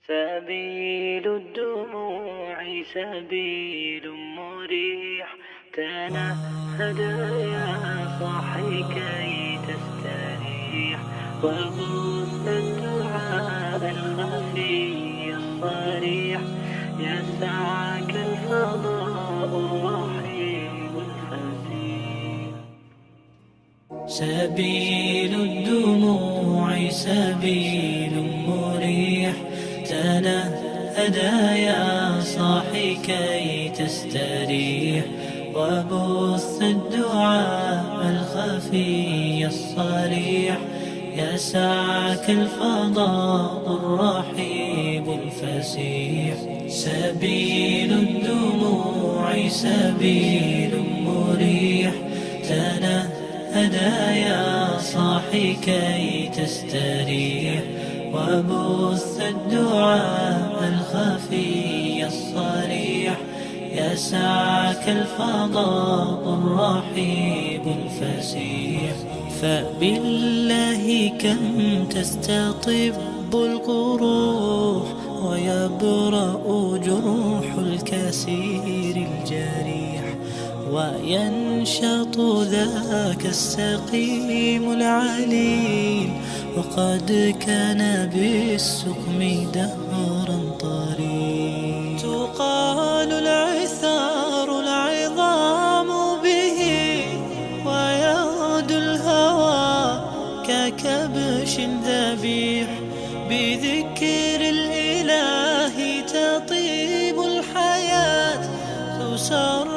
سبيل الدموع سبيل مريح، تنهد يا صاحي كي تستريح، وبث الدعاء الخفي الصريح، يسعك الفضاء الرحيم الفسيح. سبيل الدموع سبيل مريح، تنهد يا صاحي كي تستريح، وبث الدعاء الخفي الصريح، يسعك الفضاء الرحيب الفسيح. سبيل الدموع سبيل مريح، تنهد يا صاحي كي تستريح، وبث الدعاء الخفي الصريح، يسعك الفضاء الرحيب الفسيح. فبالله كم تستطب القروح، ويبرأ جروح الكسير الجريح، وينشط ذاك السقيم العليل، وقد كان بالسقم دهرا طريق. تقال العثار العظام به، ويغدو الهوى ككبش ذبيح، بذكر الإله تطيب الحياة، تسر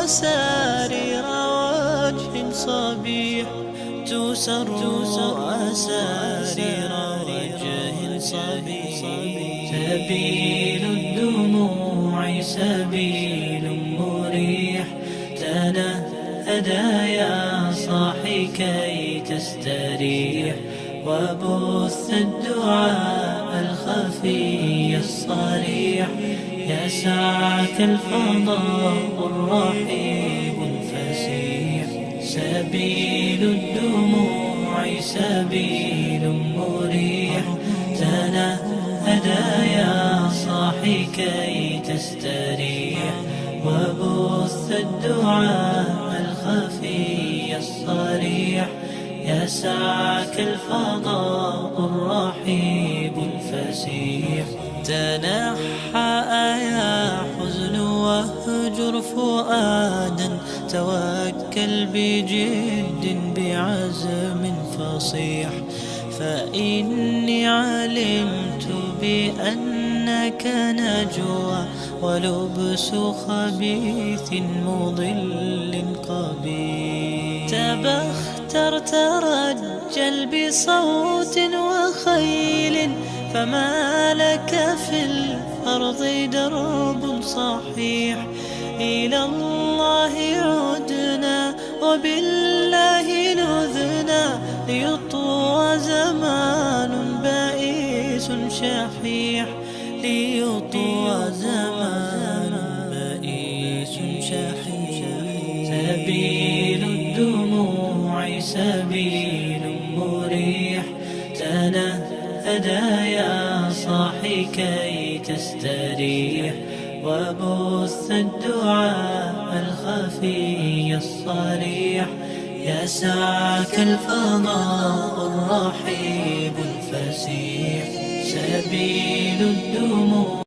أسارير وجه صبيح، تسر أسارير وجه صبيح. سبيل الدموع سبيل مريح، تنهد يا صاحي كي تستريح، وبث الدعاء الخفي الصريح، يسعك الفضاء الرحيب الفسيح. سبيل الدموع سبيل مريح، تنهد يا صاحي كي تستريح، وبث الدعاء الخفي الصريح، يسعك الفضاء الرحيب الفسيح. تنحى يا حزن واهجر فؤادا، توكل بجد بعزم فصيح، فإني علمت بأنك نجوى، ولبس خبيث مضل قبيح. تبختر ترجل بصوت وخيل، فما لك في الأرض درب صحيح. إلى الله عدنا وبالله نذنا، ليطوى زمان بائس شحيح، ليطوى زمان بائس شحيح. سبيل الدموع سبيل مريح، تنهد يا صاحي كي تستريح، وبث الدعاء الخفي الصريح، يسعك الفضاء الرحيب الفسيح. سبيل الدموع